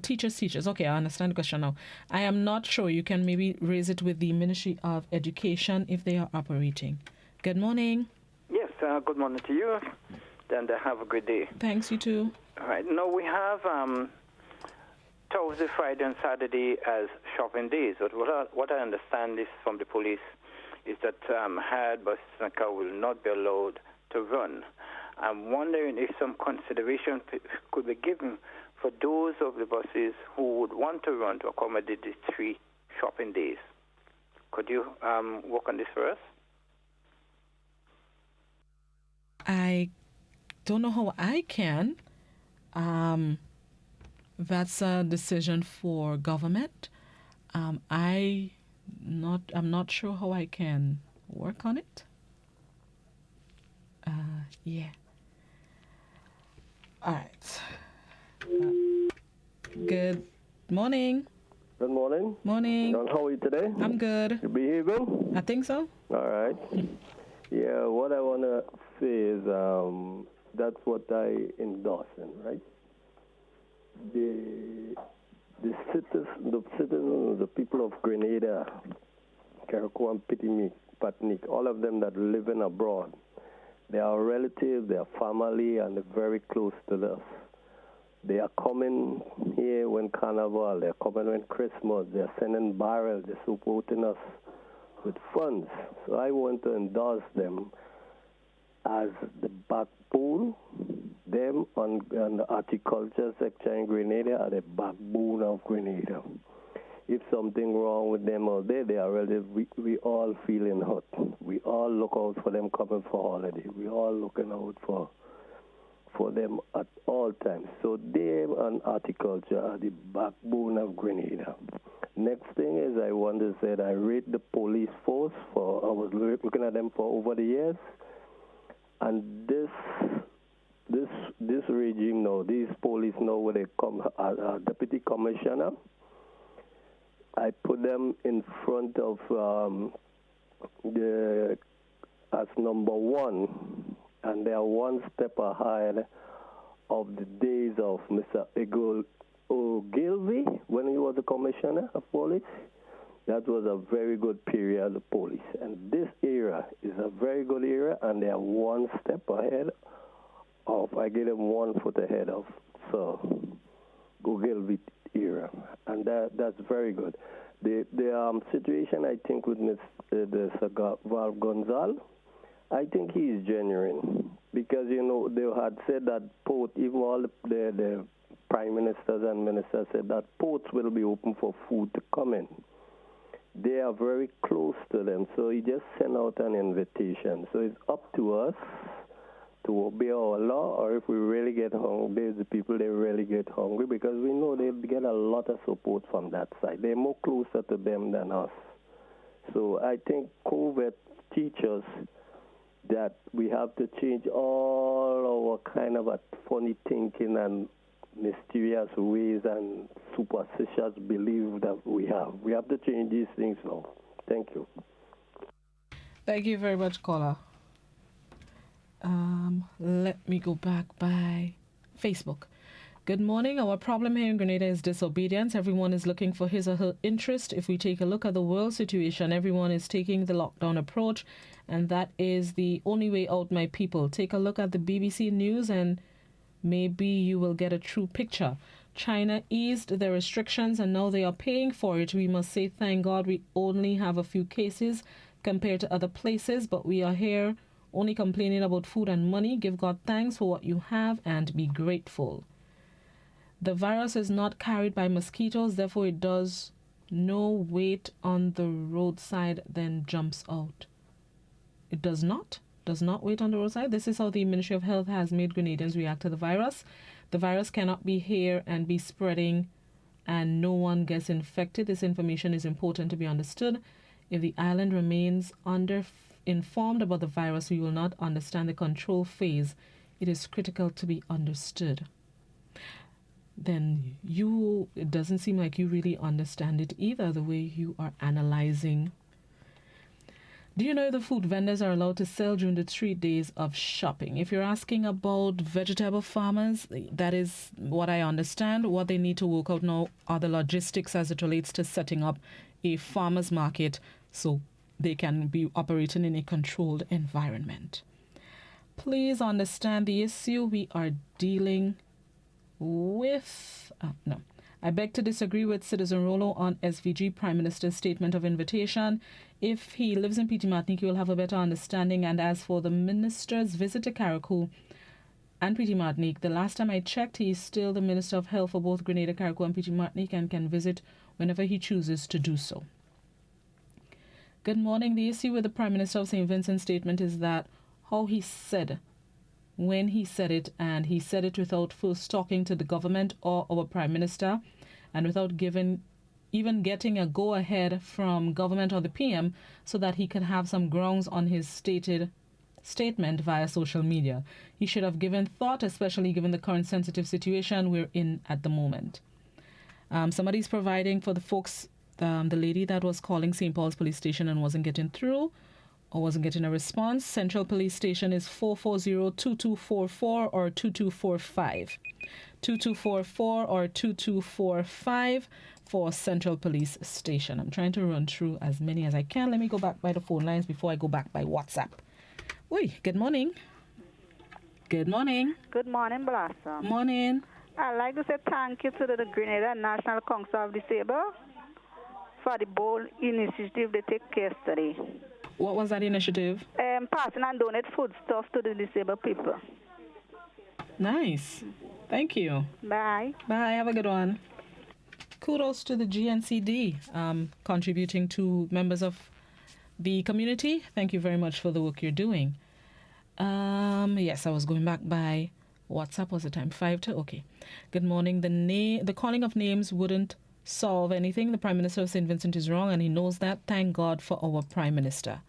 Teachers. Okay, I understand the question now. I am not sure. You can maybe raise it with the Ministry of Education if they are operating. Good morning. Yes, good morning to you. And have a good day. Thanks, you too. All right. Now, we have Thursday, Friday, and Saturday as shopping days. But what I understand is from the police is that hired buses and car will not be allowed to run. I'm wondering if some consideration could be given for those of the buses who would want to run to accommodate these 3 shopping days. Could you work on this for us? I don't know how I can. That's a decision for government. I'm not sure how I can work on it. Yeah. All right. Good morning. Good morning. Morning. John, how are you today? I'm good. You behaving? I think so. All right. Yeah, what I want to say is that's what I endorse in, right? The citizens, the people of Grenada, Carriacou and Patnick, all of them that live in abroad, they are relatives, they are family, and they're very close to us. They are coming here when Carnival, they're coming when Christmas, they're sending barrels, they're supporting us with funds. So I want to endorse them as the backbone. Them on the horticulture sector in Grenada are the backbone of Grenada. If something wrong with them out there, they are relative. We all feeling hurt. We all look out for them coming for holiday. We all looking out for them at all times. So them and horticulture are the backbone of Grenada. Next thing is I want to say that I rate the police force I was looking at them for over the years, and this regime now, these police now where they come deputy commissioner, I put them in front of as number 1, and they are one step ahead of the days of Mr. Ogilvy when he was the commissioner of police. That was a very good period of the police. And this era is a very good era, and they are one step ahead of, I give them 1 foot ahead of Ogilvy era. And that's very good. The situation, I think, with Mr. Val Gonzal, I think he is genuine. Because, they had said that port, even all the prime ministers and ministers said that ports will be open for food to come in. They are very close to them, so he just sent out an invitation. So it's up to us to obey our law, or if we really get hungry, the people, they really get hungry, because we know they get a lot of support from that side. They're more closer to them than us. So I think COVID teaches that we have to change all our kind of a funny thinking and mysterious ways and superstitious beliefs that we have. We have to change these things now. Thank you. Thank you very much, caller. Let me go back by Facebook. Good morning. Our problem here in Grenada is disobedience. Everyone is looking for his or her interest. If we take a look at the world situation, everyone is taking the lockdown approach, and that is the only way out, my people. Take a look at the BBC News and maybe you will get a true picture. China eased their restrictions and now they are paying for it. We must say thank God we only have a few cases compared to other places, but we are here only complaining about food and money. Give God thanks for what you have and be grateful. The virus is not carried by mosquitoes, therefore it does no wait on the roadside, then jumps out. It does not wait on the roadside. This is how the Ministry of Health has made Grenadians react to the virus. The virus cannot be here and be spreading and no one gets infected. This information is important to be understood. If the island remains informed about the virus, we will not understand the control phase. It is critical to be understood. Then it doesn't seem like you really understand it either, the way you are analyzing. Do you know the food vendors are allowed to sell during the 3 days of shopping? If you're asking about vegetable farmers, that is what I understand. What they need to work out now are the logistics as it relates to setting up a farmer's market so they can be operating in a controlled environment. Please understand the issue we are dealing with. No. I beg to disagree with Citizen Rollo on SVG Prime Minister's statement of invitation. If he lives in Petit Martinique, he will have a better understanding. And as for the minister's visit to Carriacou and Petit Martinique, the last time I checked, he is still the Minister of Health for both Grenada, Carriacou and Petit Martinique and can visit whenever he chooses to do so. Good morning. The issue with the Prime Minister of St. Vincent's statement is that how he said when he said it, and he said it without first talking to the government or our Prime Minister, and without even getting a go-ahead from government or the PM so that he could have some grounds on his statement via social media. He should have given thought, especially given the current sensitive situation we're in at the moment. Somebody's providing for the folks, the lady that was calling St. Paul's Police Station and wasn't getting through, or wasn't getting a response. Central Police Station is 440-2244 or 2245. 2244 or 2245 for Central Police Station. I'm trying to run through as many as I can. Let me go back by the phone lines before I go back by WhatsApp. Good morning. Good morning. Good morning, Blossom. Morning. I'd like to say thank you to the Grenada National Council of Disabled for the bold initiative they take yesterday. What was that initiative? Passing and donate foodstuff to the disabled people. Nice. Thank you. Bye. Bye. Have a good one. Kudos to the GNCD contributing to members of the community. Thank you very much for the work you're doing. Yes, I was going back by WhatsApp. Was the time 5 to? Okay. Good morning. The calling of names wouldn't solve anything. The Prime Minister of St. Vincent is wrong, and he knows that. Thank God for our Prime Minister.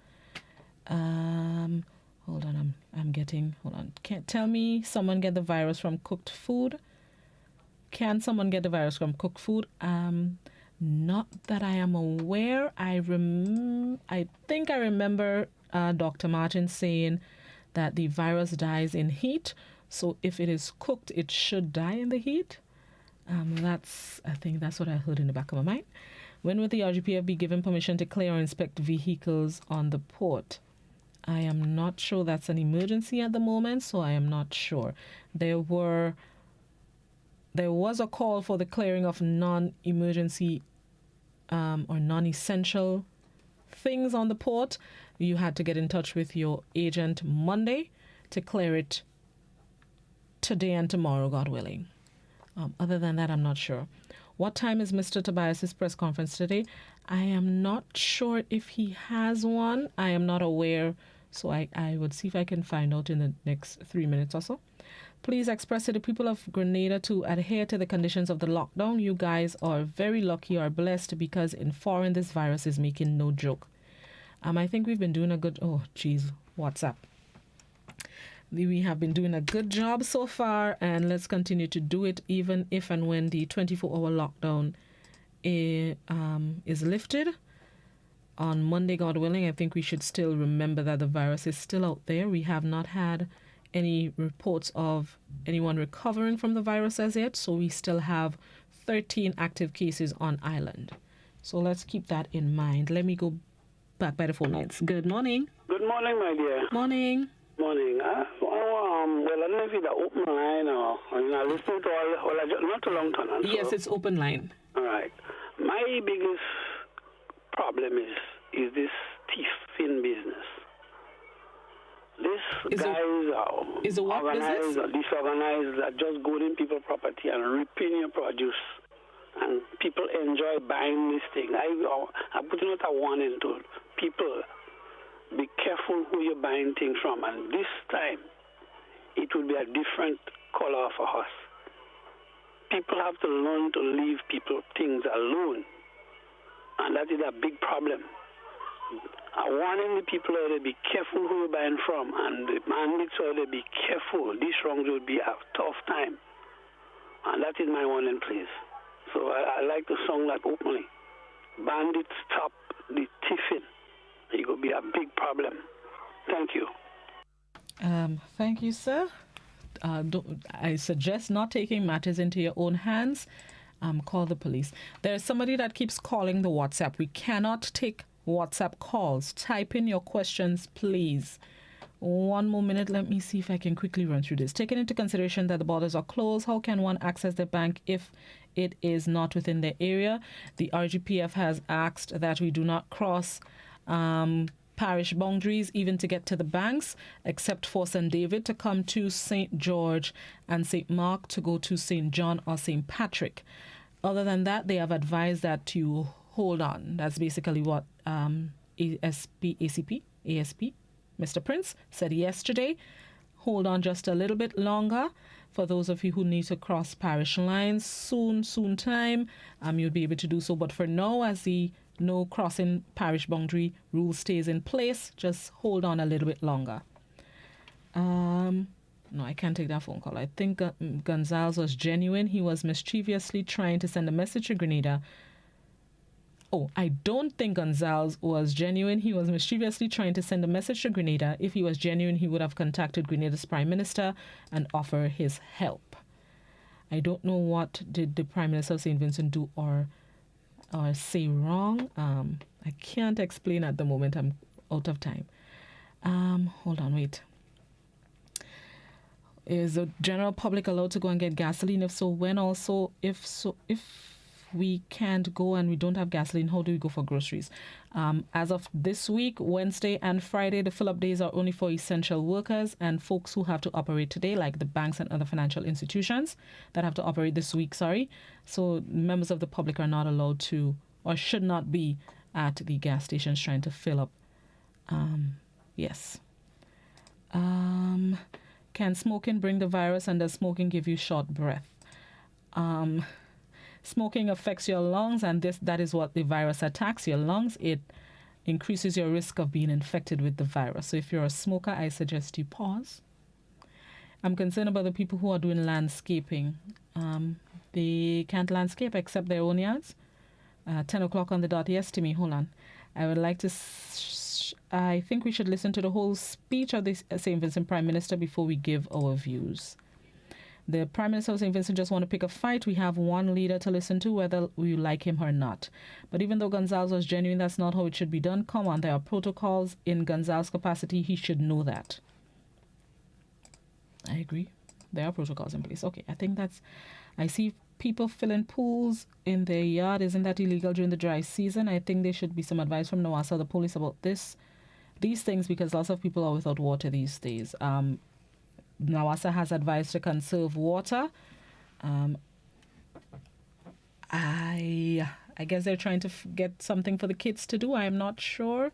Hold on, hold on. Tell me someone get the virus from cooked food? Can someone get the virus from cooked food? Not that I am aware. I think I remember Dr. Martin saying that the virus dies in heat. So if it is cooked, it should die in the heat. I think that's what I heard in the back of my mind. When would the RGPF be given permission to clear or inspect vehicles on the port? I am not sure. That's an emergency at the moment, so I am not sure. There was a call for the clearing of non-emergency or non-essential things on the port. You had to get in touch with your agent Monday to clear it today and tomorrow, God willing. Other than that, I'm not sure. What time is Mr. Tobias's press conference today? I am not sure if he has one. I am not aware, so I would see if I can find out in the next 3 minutes or so. Please express to the people of Grenada to adhere to the conditions of the lockdown. You guys are very lucky or blessed because in foreign this virus is making no joke. I think we've been doing a good... Oh, geez, WhatsApp. We have been doing a good job so far, and let's continue to do it even if and when the 24-hour lockdown is lifted. On Monday, God willing, I think we should still remember that the virus is still out there. We have not had any reports of anyone recovering from the virus as yet, so we still have 13 active cases on island. So let's keep that in mind. Let me go back by the phone lines. Good morning. Good morning, my dear. Morning. Morning. Well, I don't know if it's an open line or I listen to all not too long time. Yes, it's open line. All right. My biggest problem is this thieving business. These guys are organized, disorganized, that just go in people's property and ripping your produce. And people enjoy buying this thing. I'm putting out a warning to people. Be careful who you're buying things from. And this time, it will be a different color for us. people have to learn to leave things alone. And that is a big problem. I'm warning the people out there, be careful who you're buying from. And the bandits out there, be careful. This wrong will be a tough time. And that is my warning, please. So I like to song that openly. Bandits, stop the thieving. It will be a big problem. Thank you. Thank you, sir. I suggest not taking matters into your own hands. Call the police. There's somebody that keeps calling the WhatsApp. We cannot take WhatsApp calls. Type in your questions, please. One more minute. Let me see if I can quickly run through this. Taking into consideration that the borders are closed, how can one access the bank if it is not within the area? The RGPF has asked that we do not cross parish boundaries even to get to the banks, except for St. David to come to St. George and St. Mark to go to St. John or St. Patrick. Other than that, they have advised that you hold on. That's basically what ASP, Mr. Prince said yesterday. Hold on just a little bit longer. For those of you who need to cross parish lines, soon time, you'll be able to do so. But for now, as the no crossing parish boundary rule stays in place, just hold on a little bit longer. No, I can't take that phone call. I think Gonzalez was genuine. He was mischievously trying to send a message to Grenada. Oh, I don't think Gonzalez was genuine. He was mischievously trying to send a message to Grenada. If he was genuine, he would have contacted Grenada's Prime Minister and offer his help. I don't know what did the Prime Minister of St. Vincent do or say wrong. I can't explain at the moment. I'm out of time. Hold on, wait. Is the general public allowed to go and get gasoline? If so, when? Also, if we can't go and we don't have gasoline, how do we go for groceries? As of this week, Wednesday and Friday, the fill-up days are only for essential workers and folks who have to operate today, like the banks and other financial institutions that have to operate this week, So members of the public are not allowed to or should not be at the gas stations trying to fill up. Yes. Can smoking bring the virus, and does smoking give you short breath? Smoking affects your lungs, and that is what the virus attacks, your lungs. It increases your risk of being infected with the virus. So if you're a smoker, I suggest you pause. I'm concerned about the people who are doing landscaping. They can't landscape except their own yards. 10 o'clock on the dot. Yes, Timmy, hold on. I would like to... I think we should listen to the whole speech of the St. Vincent Prime Minister before we give our views. The Prime Minister of St. Vincent just want to pick a fight. We have one leader to listen to, whether we like him or not. But even though Gonzalez was genuine, that's not how it should be done. Come on, there are protocols in Gonzalez's capacity. He should know that. I agree. There are protocols in place. Okay, I think that's... I see people filling pools in their yard. Isn't that illegal during the dry season? I think there should be some advice from NOASA, the police, about these things, because lots of people are without water these days. NOASA has advised to conserve water. I guess they're trying to get something for the kids to do. I'm not sure.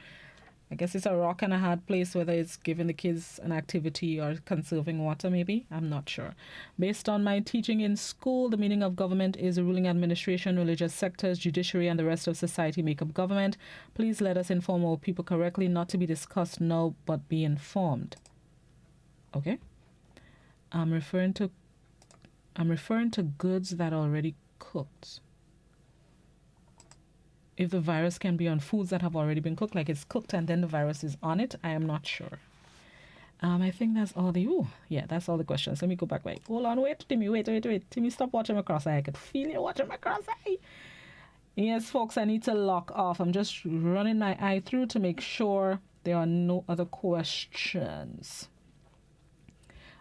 I guess it's a rock and a hard place, whether it's giving the kids an activity or conserving water, maybe. I'm not sure. Based on my teaching in school, the meaning of government is the ruling administration, religious sectors, judiciary, and the rest of society make up government. Please let us inform our people correctly, not to be discussed now, but be informed. Okay? I'm referring to goods that are already cooked. If the virus can be on foods that have already been cooked, like it's cooked and then the virus is on it, I am not sure. I think that's all that's all the questions. Let me go back. Wait, hold on, wait, Timmy, wait. Timmy, stop watching my cross-eye. I could feel you watching my cross-eye. Yes, folks, I need to lock off. I'm just running my eye through to make sure there are no other questions.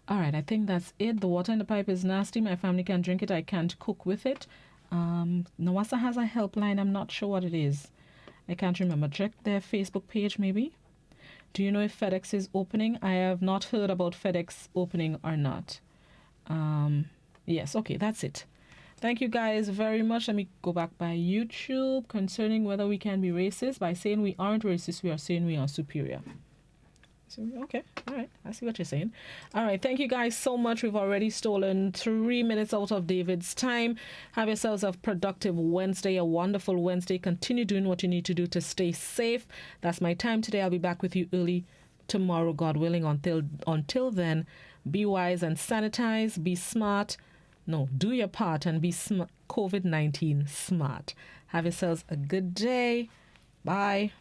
All right, I think that's it. The water in the pipe is nasty. My family can drink it. I can't cook with it. NOASA has a helpline. I'm not sure what it is. I can't remember. Check their Facebook page, maybe. Do you know if FedEx is opening? I have not heard about FedEx opening or not. Yes, okay, that's it. Thank you guys very much. Let me go back by YouTube concerning whether we can be racist. By saying we aren't racist, we are saying we are superior. Okay, all right. I see what you're saying. All right, thank you guys so much. We've already stolen 3 minutes out of David's time. Have yourselves a productive Wednesday, a wonderful Wednesday. Continue doing what you need to do to stay safe. That's my time today. I'll be back with you early tomorrow, God willing. Until then, be wise and sanitize. Be smart. No, do your part and be COVID-19 smart. Have yourselves a good day. Bye.